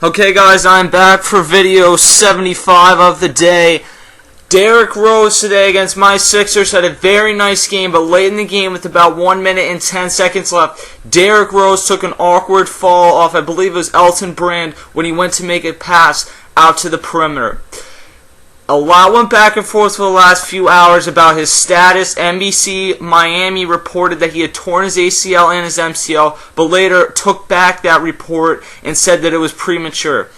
Okay guys, I'm back for video 75 of the day. Derrick Rose today against my Sixers had a very nice game, but late in the game with about 1 minute and 10 seconds left, Derrick Rose took an awkward fall off, I believe it was Elton Brand, when he went to make a pass out to the perimeter. A lot went back and forth for the last few hours about his status. NBC Miami reported that he had torn his ACL and his MCL, but later took back that report and said that it was premature.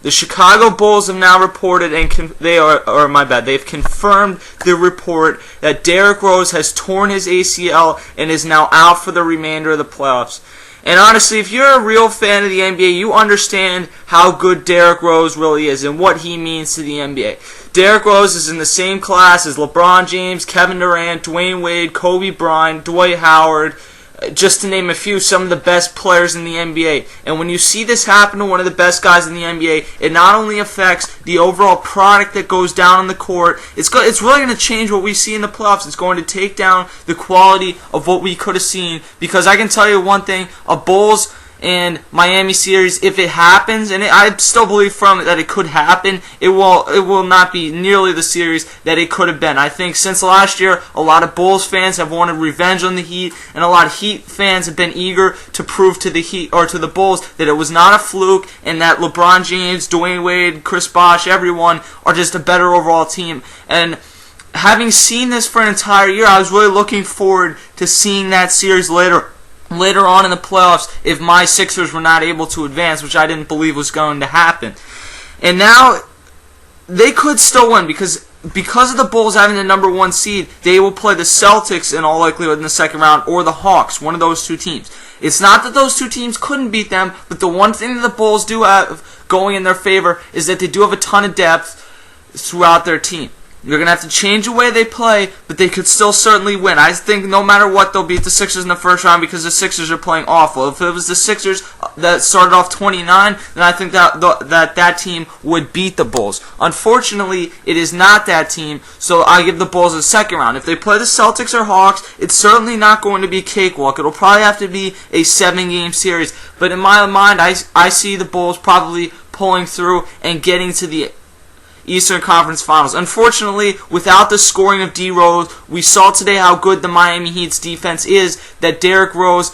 The Chicago Bulls have now reported, and they've confirmed the report that Derrick Rose has torn his ACL and is now out for the remainder of the playoffs. And honestly, if you're a real fan of the NBA, you understand how good Derrick Rose really is and what he means to the NBA. Derrick Rose is in the same class as LeBron James, Kevin Durant, Dwayne Wade, Kobe Bryant, Dwight Howard, just to name a few, some of the best players in the NBA. And when you see this happen to one of the best guys in the NBA, it not only affects the overall product that goes down on the court, it's really going to change what we see in the playoffs. It's going to take down the quality of what we could have seen. Because I can tell you one thing, a Bulls and Miami series, if it happens, and I still believe from it that it could happen, it will not be nearly the series that it could have been. I think since last year, a lot of Bulls fans have wanted revenge on the Heat, and a lot of Heat fans have been eager to prove to the Heat or to the Bulls that it was not a fluke, and that LeBron James, Dwayne Wade, Chris Bosh, everyone are just a better overall team. And having seen this for an entire year, I was really looking forward to seeing that series later on in the playoffs if my Sixers were not able to advance, which I didn't believe was going to happen. And now they could still win because of the Bulls having the number 1 seed, they will play the Celtics in all likelihood in the second round, or the Hawks, one of those two teams. It's not that those two teams couldn't beat them, but the one thing that the Bulls do have going in their favor is that they do have a ton of depth throughout their team. They're going to have to change the way they play, but they could still certainly win. I think no matter what, they'll beat the Sixers in the first round because the Sixers are playing awful. If it was the Sixers that started off 29, then I think that team would beat the Bulls. Unfortunately, it is not that team, so I give the Bulls a second round. If they play the Celtics or Hawks, it's certainly not going to be a cakewalk. It'll probably have to be a 7-game series. But in my mind, I see the Bulls probably pulling through and getting to the Eastern Conference Finals. Unfortunately, without the scoring of D. Rose, we saw today how good the Miami Heat's defense is, that Derrick Rose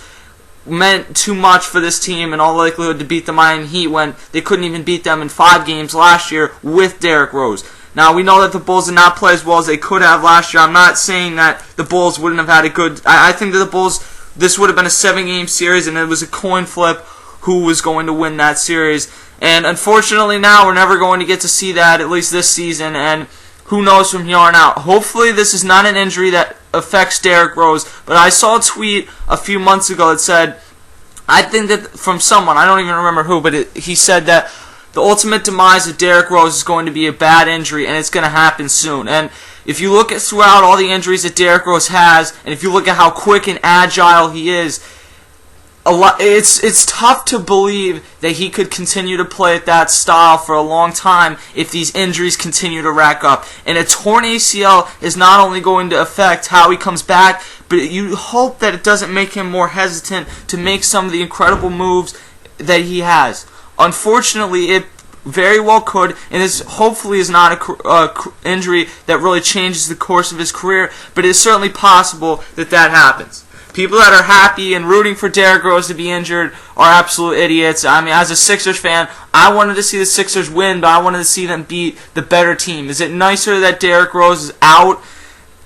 meant too much for this team in all likelihood to beat the Miami Heat when they couldn't even beat them in 5 games last year with Derrick Rose. Now, we know that the Bulls did not play as well as they could have last year. I'm not saying that the Bulls wouldn't have had a good... I think that the Bulls, this would have been a 7-game series, and it was a coin flip who was going to win that series. And unfortunately now we're never going to get to see that, at least this season, and who knows from here on out. Hopefully this is not an injury that affects Derrick Rose, but I saw a tweet a few months ago that said, I think that from someone, I don't even remember who, but he said that the ultimate demise of Derrick Rose is going to be a bad injury, and it's going to happen soon. And if you look at throughout all the injuries that Derrick Rose has, and if you look at how quick and agile he is, it's tough to believe that he could continue to play at that style for a long time if these injuries continue to rack up. And a torn ACL is not only going to affect how he comes back, but you hope that it doesn't make him more hesitant to make some of the incredible moves that he has. Unfortunately, it very well could, and this hopefully is not an injury that really changes the course of his career, but it's certainly possible that that happens. People that are happy and rooting for Derrick Rose to be injured are absolute idiots. I mean, as a Sixers fan, I wanted to see the Sixers win, but I wanted to see them beat the better team. Is it nicer that Derrick Rose is out?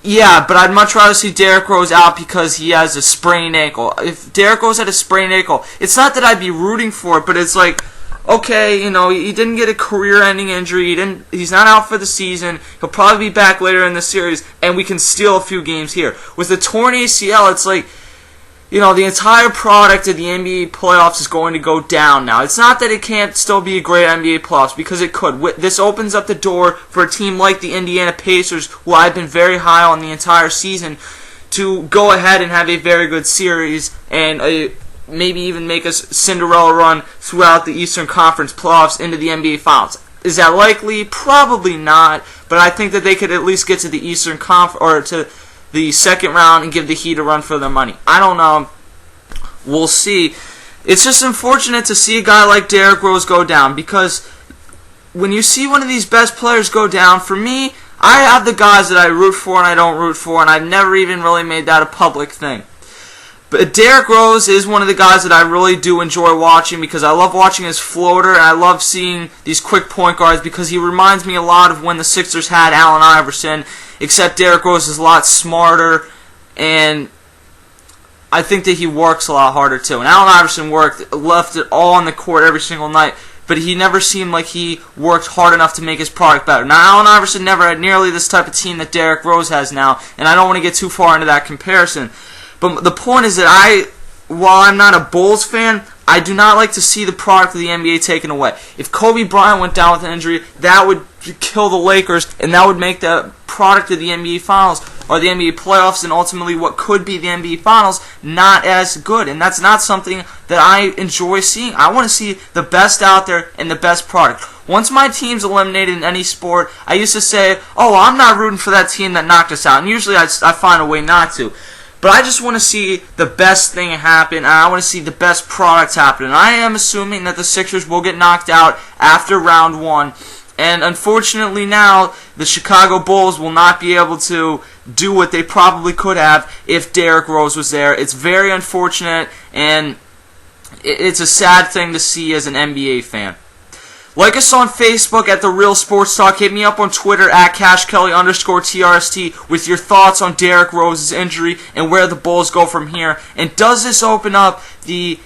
Yeah, but I'd much rather see Derrick Rose out because he has a sprained ankle. If Derrick Rose had a sprained ankle, it's not that I'd be rooting for it, but it's like, okay, you know, he didn't get a career-ending injury. He's not out for the season. He'll probably be back later in the series, and we can steal a few games here. With the torn ACL, it's like, you know, the entire product of the NBA playoffs is going to go down now. It's not that it can't still be a great NBA playoffs, because it could. This opens up the door for a team like the Indiana Pacers, who I've been very high on the entire season, to go ahead and have a very good series and maybe even make a Cinderella run throughout the Eastern Conference playoffs into the NBA Finals. Is that likely? Probably not, but I think that they could at least get to the Eastern Conference, or to the second round, and give the Heat a run for their money. I don't know. We'll see. It's just unfortunate to see a guy like Derrick Rose go down, because when you see one of these best players go down, for me, I have the guys that I root for and I don't root for, and I've never even really made that a public thing. But Derrick Rose is one of the guys that I really do enjoy watching, because I love watching his floater, and I love seeing these quick point guards, because he reminds me a lot of when the Sixers had Allen Iverson, except Derrick Rose is a lot smarter, and I think that he works a lot harder too. And Allen Iverson left it all on the court every single night, but he never seemed like he worked hard enough to make his product better. Now, Allen Iverson never had nearly this type of team that Derrick Rose has now, and I don't want to get too far into that comparison. But the point is that while I'm not a Bulls fan, I do not like to see the product of the NBA taken away. If Kobe Bryant went down with an injury, that would kill the Lakers, and that would make the product of the NBA Finals or the NBA playoffs and ultimately what could be the NBA Finals not as good. And that's not something that I enjoy seeing. I want to see the best out there and the best product. Once my team's eliminated in any sport, I used to say, oh, I'm not rooting for that team that knocked us out. And usually I find a way not to. But I just want to see the best thing happen, and I want to see the best product happen. And I am assuming that the Sixers will get knocked out after round one. And unfortunately now, the Chicago Bulls will not be able to do what they probably could have if Derrick Rose was there. It's very unfortunate, and it's a sad thing to see as an NBA fan. Like us on Facebook at The Real Sports Talk. Hit me up on Twitter at CashKelly_TRST with your thoughts on Derrick Rose's injury and where the Bulls go from here. And does this open up the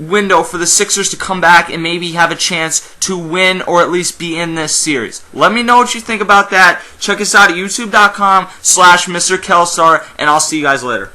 window for the Sixers to come back and maybe have a chance to win or at least be in this series? Let me know what you think about that. Check us out at youtube.com/Mr. Kelstar, and I'll see you guys later.